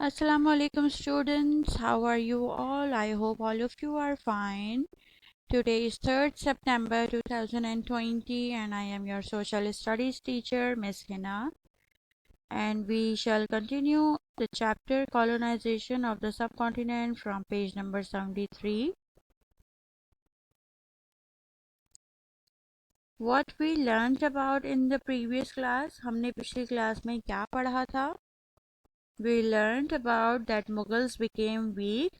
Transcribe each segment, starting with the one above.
Assalamu alaikum students, how are you all? I hope all of you are fine. Today is 3rd September 2020 and I am your social studies teacher Miss Hina, and we shall continue the chapter colonization of the subcontinent from page number 73. What we learned about in the previous class, हमने पिछली class में क्या पढ़ा था? We learned about that Mughals became weak,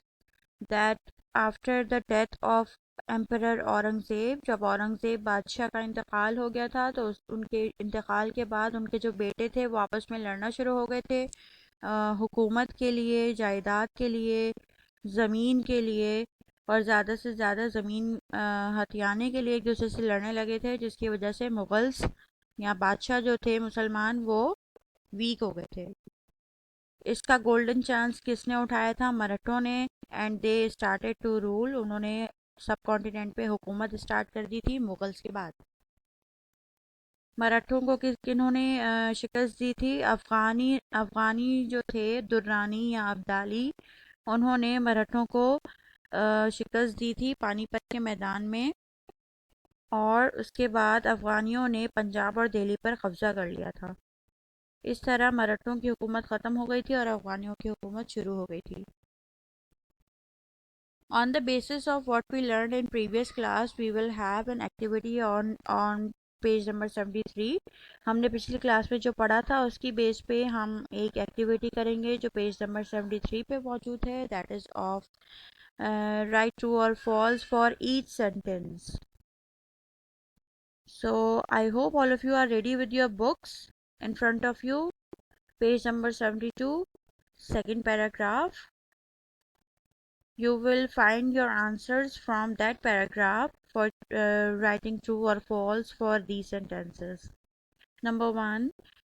that after the death of emperor Aurangzeb, जब औरंगज़ेब बादशाह का इंतकाल हो गया था तो उनके इंतकाल के बाद उनके जो बेटे थे वो आपस में लड़ना शुरू हो गए थे हुकूमत के लिए, जायदाद के लिए, ज़मीन के लिए, और ज़्यादा से ज़्यादा ज़मीन हथियाने के लिए एक दूसरे से लड़ने लगे थे, जिसकी वजह से मुग़ल्स या बादशाह जो थे मुसलमान वो वीक हो गए थे। इसका गोल्डन चांस किसने उठाया था? मराठों ने। And they started to rule, उन्होंने सब कॉन्टिनेंट पे हुकूमत स्टार्ट कर दी थी मुगल्स के बाद। मराठों को किन्होंने शिकस्त दी थी? अफ़गानी अफ़गानी जो थे दुर्रानी या अब्दाली, उन्होंने मराठों को शिकस्त दी थी पानीपत के मैदान में, और उसके बाद अफ़गानियों ने पंजाब और दिल्ली पर कब्ज़ा कर लिया था। इस तरह मराठों की हुकूमत ख़त्म हो गई थी और अफ़गानियों की हुकूमत शुरू हो गई थी। On the basis of what we learned in previous class, we will have an activity on page number 73। हमने पिछली क्लास में जो पढ़ा था उसकी बेस पे हम एक एक्टिविटी करेंगे जो पेज नंबर 73 पे मौजूद है, that is of right true और false for each sentence. So I hope all of you are ready with your books in front of you. Page number 72, second paragraph. You will find your answers from that paragraph for writing true or false for these sentences. Number 1.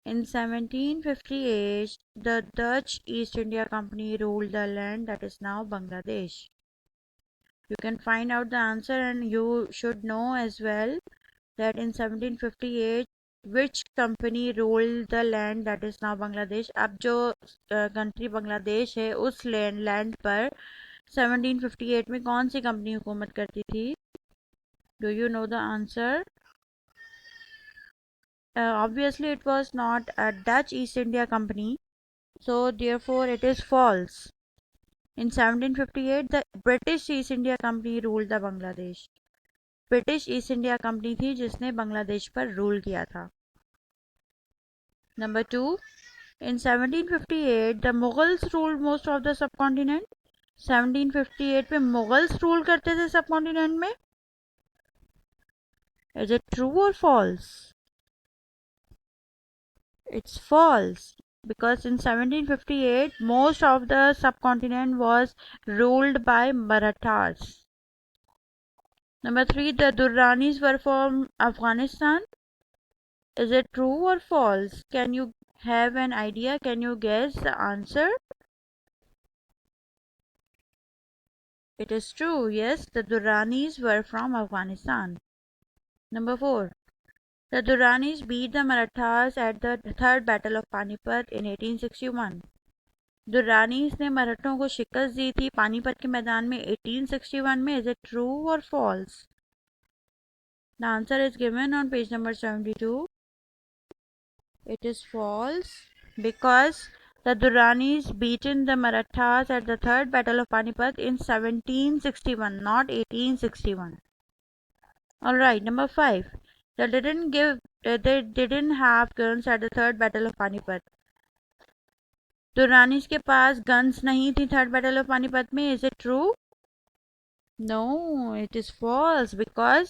In 1758, the Dutch East India Company ruled the land that is now Bangladesh. You can find out the answer, and you should know as well that in 1758 which company ruled the land that is now Bangladesh. अब जो country Bangladesh है उस land पर 1758 में कौन सी company हुकूमत करती थी? Do you know the answer? Obviously it was not a Dutch East India Company, so therefore it is false. In 1758 the British East India Company ruled the Bangladesh. British east India company थी जिसने बांग्लादेश पर rule किया था। Number 2. In 1758 the Mughals ruled most of the subcontinent. 1758 में Mughals rule करते थे सब continent में। इज इट ट्रू और false? It's false, because in 1758 most of the subcontinent was ruled by Marathas. Number 3. The Durranis were from Afghanistan. Is it true or false? Can you have an idea? Can you guess the answer? It is true. Yes, the Durranis were from Afghanistan. Number 4. The Durranis beat the Marathas at the Third Battle of Panipat in 1861. दुर्रानीज ने मराठों को शिकस्त दी थी पानीपत के मैदान में 1861 में। Is it true और false? The answer is given on page number 72. It is false, because the Durranis beaten the Marathas at the Third Battle of Panipat in 1761, not 1861. All right, number 5. They didn't have guns at the Third Battle of Panipat. दुर्रानीज के पास guns नहीं थी third battle of Panipat में। Is it true? No, it is false, because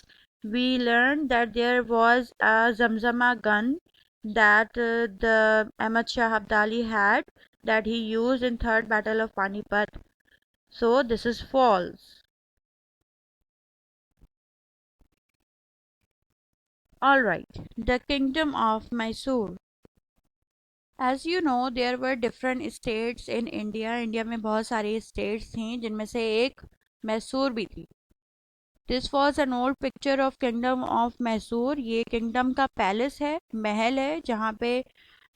we learned that there was a Zamzama gun that the Ahmad Shah Abdali had, that he used in Third Battle of Panipat. So this is false. All right, the Kingdom of Mysore. As you know, there were different states in India. India में बहुत सारी states थी जिनमें से एक मैसूर भी थी। This was an old picture of kingdom of Mysore. ये किंगडम का पैलेस है, महल है, जहाँ पे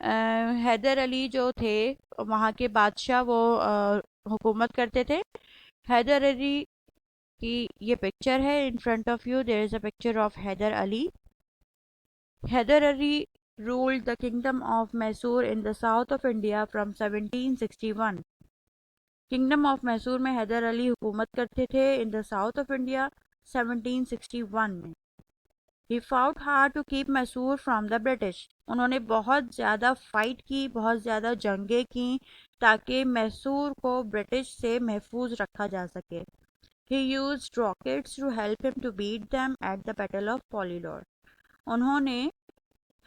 हैदर अली जो थे वहाँ के बादशाह, वो हुकूमत करते थे। हैदर अली की ये पिक्चर है in front of you, there is a picture of Hyder Ali. Hyder Ali ruled the kingdom of Mysore in the south of India from 1761. Kingdom of Mysore में हैदर अली हुकूमत करते थे in the south of India 1761 में. He fought hard to keep Mysore from the British. उन्होंने बहुत ज़्यादा fight की, बहुत ज़्यादा जंगें की ताकि मैसूर को ब्रिटिश से महफूज रखा जा सके. He used rockets to help him to beat them at the battle of Pollilur. उन्होंने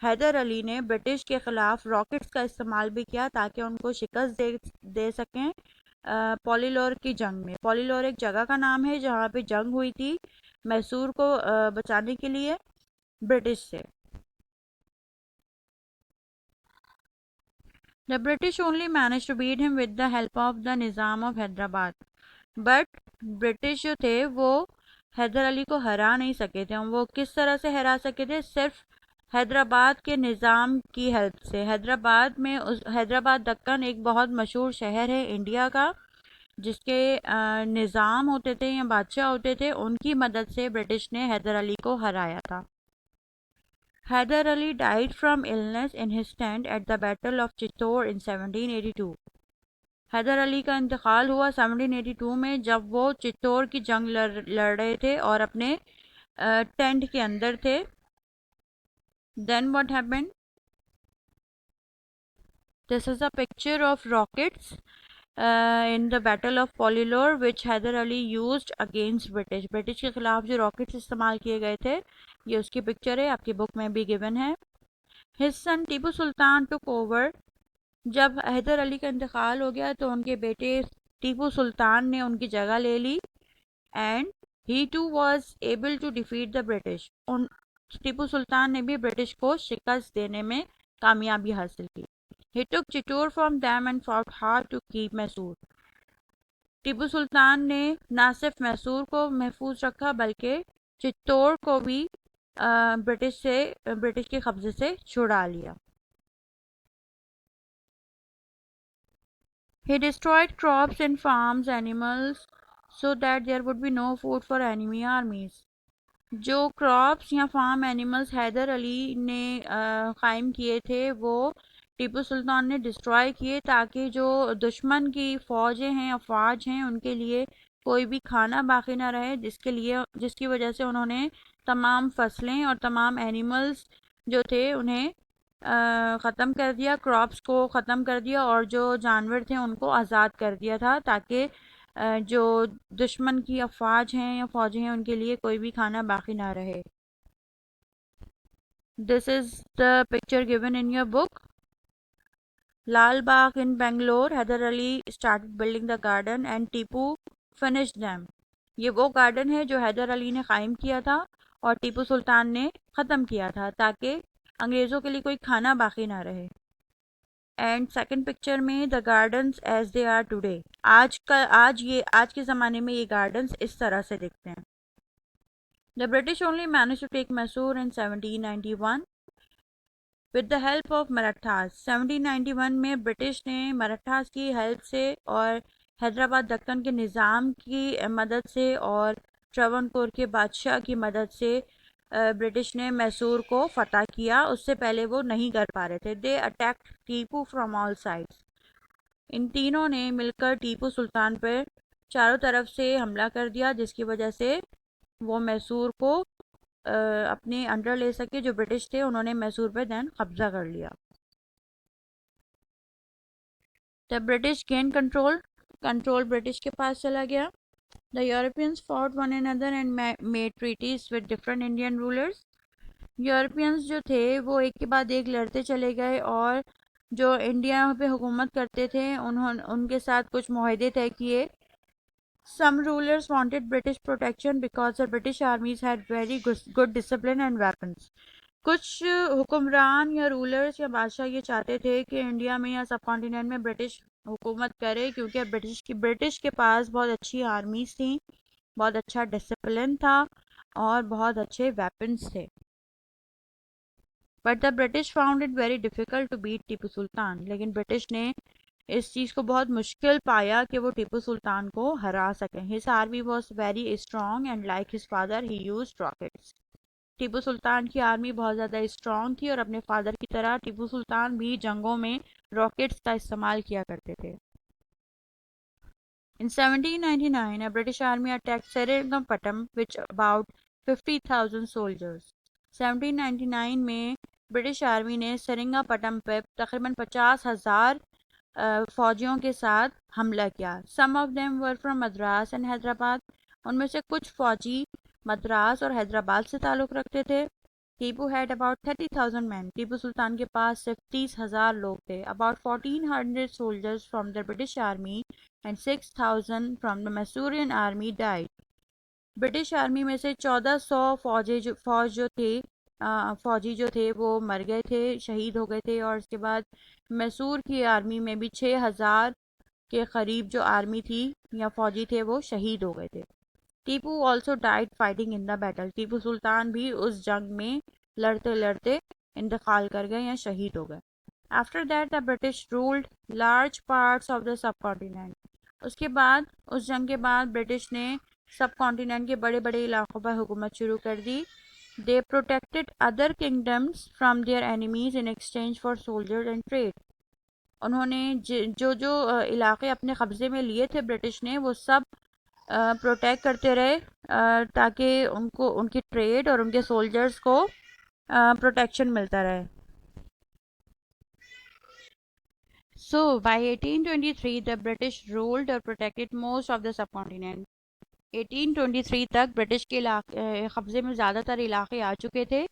हैदर अली ने ब्रिटिश के ख़िलाफ़ रॉकेट्स का इस्तेमाल भी किया ताकि उनको शिकस्त दे सकें पॉलीलोर की जंग में. पॉलीलोर एक जगह का नाम है जहाँ पे जंग हुई थी मैसूर को बचाने के लिए ब्रिटिश से. The British only managed to beat him with the help of the Nizam of Hyderabad. But British जो थे वो हैदर अली को हरा नहीं सके थे. वो किस तरह से हरा सके थे? सिर्फ हैदराबाद के निज़ाम की हेल्प से. हैदराबाद दक्कन एक बहुत मशहूर शहर है इंडिया का, जिसके निज़ाम होते थे या बादशाह होते थे, उनकी मदद से ब्रिटिश ने हैदर अली को हराया था. Hyder Ali died from illness in his tent at the battle of Chittoor इन 1782. हैदर अली का इंतकाल हुआ 1782 में जब वो चित्तौड़ की जंग लड़ रहे थे और अपने टेंट के अंदर थे. Then what happened? This is a picture of rockets in the battle of Pollilur which Hyder Ali used against British. British के खिलाफ जो रॉकेट्स इस्तेमाल किए गए थे, ये उसकी पिक्चर है, आपकी बुक में भी गिवन है. His son Tipu Sultan took over. जब हैदर अली का इंतकाल हो गया तो उनके बेटे टीपू सुल्तान ने उनकी जगह ले ली. And he too was able to defeat the British. उन टीपू सुल्तान ने भी ब्रिटिश को शिकस्त देने में कामयाबी हासिल की. He took Chittor from them and fought hard to keep Mysore. Tipu Sultan ने न सिर्फ मैसूर को महफूज रखा बल्कि चित्तौड़ को भी ब्रिटिश के कब्जे से छुड़ा लिया. He destroyed crops and farms, animals, so that there would be no food for enemy armies. जो क्रॉप्स या फार्म एनिमल्स हैदर अली ने कायम किए थे वो टीपू सुल्तान ने डिस्ट्रॉय किए ताकि जो दुश्मन की फ़ौजें हैं, अफवाज हैं, उनके लिए कोई भी खाना बाकी ना रहे, जिसकी वजह से उन्होंने तमाम फसलें और तमाम एनिमल्स जो थे उन्हें ख़त्म कर दिया, क्रॉप्स को ख़त्म कर दिया और जो जानवर थे उनको आज़ाद कर दिया था ताकि जो दुश्मन की अफवाज हैं या फ़ौजें हैं उनके लिए कोई भी खाना बाकी ना रहे. This is the picture given in your book. Lal Bagh in Bangalore. Hyder Ali started building the garden and Tipu finished them. ये वो गार्डन है जो हैदर अली ने कायम किया था और टीपू सुल्तान ने ख़त्म किया था ताकि अंग्रेज़ों के लिए कोई खाना बाकी ना रहे. एंड सेकंड पिक्चर में the gardens as they are today. आज के ज़माने में ये गार्डन्स इस तरह से दिखते हैं. The British only manage to take Mysore in 1791 with the help of Marathas. 1791 में ब्रिटिश ने मराठास की हेल्प से और हैदराबाद दक्कन के निज़ाम की मदद से और ट्रावनकोर के बादशाह की मदद से ब्रिटिश ने मैसूर को फतह किया. उससे पहले वो नहीं कर पा रहे थे. They attacked Tipu from all sides. इन तीनों ने मिलकर टीपू सुल्तान पर चारों तरफ से हमला कर दिया जिसकी वजह से वो मैसूर को अपने अंडर ले सके. जो ब्रिटिश थे उन्होंने मैसूर पर देन कब्जा कर लिया. The British gain control British के पास चला गया. The Europeans fought one another and made treaties with different Indian rulers. Europeans जो थे वो एक के बाद एक लड़ते चले गए और जो इंडिया पे हुकूमत करते थे उनके साथ कुछ मुआहदे तय किए. Some rulers wanted British protection because the British armies had very good discipline and weapons. कुछ हुक्मरान या रूलर्स या बादशाह ये चाहते थे कि इंडिया में या सब कॉन्टिनेंट में ब्रिटिश हुकूमत करे क्योंकि ब्रिटिश के पास बहुत अच्छी आर्मीज थी, बहुत अच्छा डिसिप्लिन था और बहुत अच्छे वेपन्स थे. But the British found it very difficult to beat Tipu Sultan, लेकिन ब्रिटिश ने इस चीज़ को बहुत मुश्किल पाया कि वो टीपू सुल्तान को हरा सकें. His army was very strong and like his father he use rockets. Tipu Sultan की आर्मी बहुत ज़्यादा स्ट्रॉन्ग थी और अपने फादर की तरह टीपू सुल्तान भी जंगों में रॉकेट्स का इस्तेमाल किया करते थे. In 1799, a British army attacked Seringapatam with about 50,000 soldiers. 1799 में ब्रिटिश आर्मी ने सेरिंगापटम पे तकरीबन 50,000 फौजियों के साथ हमला किया. Some of them were from Madras and Hyderabad. उनमें से कुछ फौजी मद्रास और हैदराबाद से ताल्लुक़ रखते थे. Tipu had about 30,000 man. Tipu Sultan के पास सिर्फ 30,000 लोग थे. About 1400 soldiers from the British army and 6,000 from the Mysorean army died. British army में से 1400 फौजी जो थे वो मर गए थे, शहीद हो गए थे. और उसके बाद मैसूर की आर्मी में भी 6,000 के करीब जो आर्मी थी या फौजी थे वो शहीद हो गए थे. Tipu also died fighting in the battle. Tipu Sultan भी उस जंग में लड़ते लड़ते इंतकाल कर गए या शहीद हो गए. After that the British ruled large parts of the sub continent. उसके बाद उस जंग के बाद ब्रिटिश ने सब कॉन्टिनेंट के बड़े बड़े इलाकों पर हुकूमत शुरू कर दी. They protected other kingdoms from their enemies in exchange for soldiers and trade. उन्होंने जो जो इलाके अपने कब्ज़े में लिए थे ब्रिटिश ने वो सब प्रोटेक्ट करते रहे ताकि उनको उनकी ट्रेड और उनके सोल्जर्स को प्रोटेक्शन मिलता रहे. So, by 1823, the British ruled or protected most of the subcontinent. 1823 तक ब्रिटिश के कब्ज़े में ज़्यादातर इलाके आ चुके थे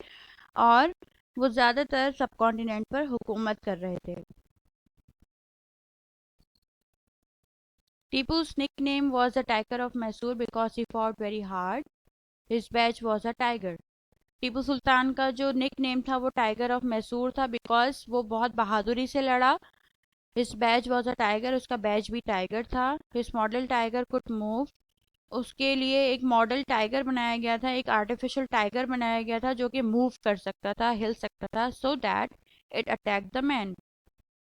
और वो ज़्यादातर सब कॉन्टिनेंट पर हुकूमत कर रहे थे. Tipu's nickname was the Tiger of Mysore because he fought very hard. His badge was a tiger. Tipu Sultan का जो निक नेम था वो टाइगर ऑफ मैसूर था बिकॉज वो बहुत बहादुरी से लड़ा. His badge was a tiger. उसका बैज भी टाइगर था. His model tiger could move. उसके लिए एक मॉडल टाइगर बनाया गया था, एक आर्टिफिशियल टाइगर बनाया गया था जो कि मूव कर सकता था, हिल सकता था. So that it attack the man,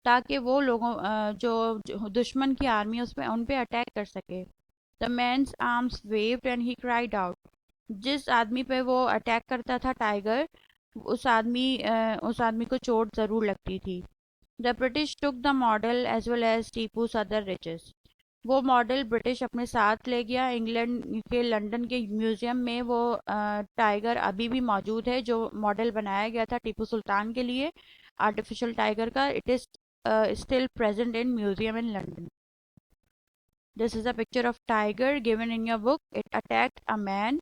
ताकि वो लोगों जो दुश्मन की आर्मी उन पे अटैक कर सके. The man's arms waved and he cried out. जिस आदमी पे वो अटैक करता था टाइगर, उस आदमी को चोट ज़रूर लगती थी. The British took the model as well as Tipu's other riches. वो मॉडल ब्रिटिश अपने साथ ले गया. इंग्लैंड के लंदन के म्यूज़ियम में वो टाइगर अभी भी मौजूद है जो मॉडल बनाया गया था टीपू सुल्तान के लिए, आर्टिफिशियल टाइगर का. It is still present in museum in London. This is a picture of tiger given in your book. It attacked a man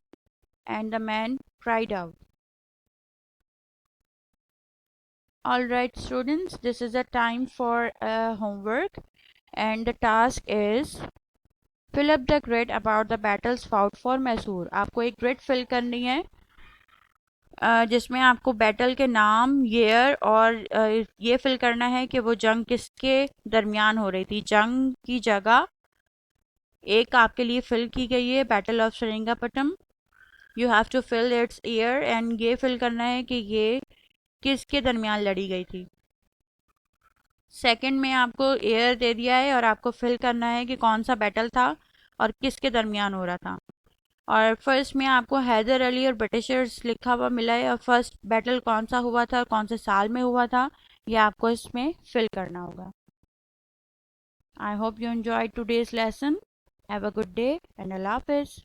and the man cried out. Alright students, this is a time for homework and the task is fill up the grid about the battles fought for Mysore. आपको एक grid fill करनी है जिसमें आपको battle के नाम, year और ये फिल करना है कि वो जंग किसके दरमियान हो रही थी. जंग की जगह एक आपके लिए फिल की गई है, battle of Seringapatam. You have to fill its year and ये फिल करना है कि ये किसके दरमियान लड़ी गई थी. सेकंड में आपको ईयर दे दिया है और आपको फिल करना है कि कौन सा बैटल था और किसके दरमियान हो रहा था. और फर्स्ट में आपको हैदर अली और ब्रिटिशर्स लिखा हुआ मिला है और फर्स्ट बैटल कौन सा हुआ था और कौन से साल में हुआ था ये आपको इसमें फिल करना होगा. I hope you enjoyed today's lesson. Have a good day and अल्लाह हाफिज़.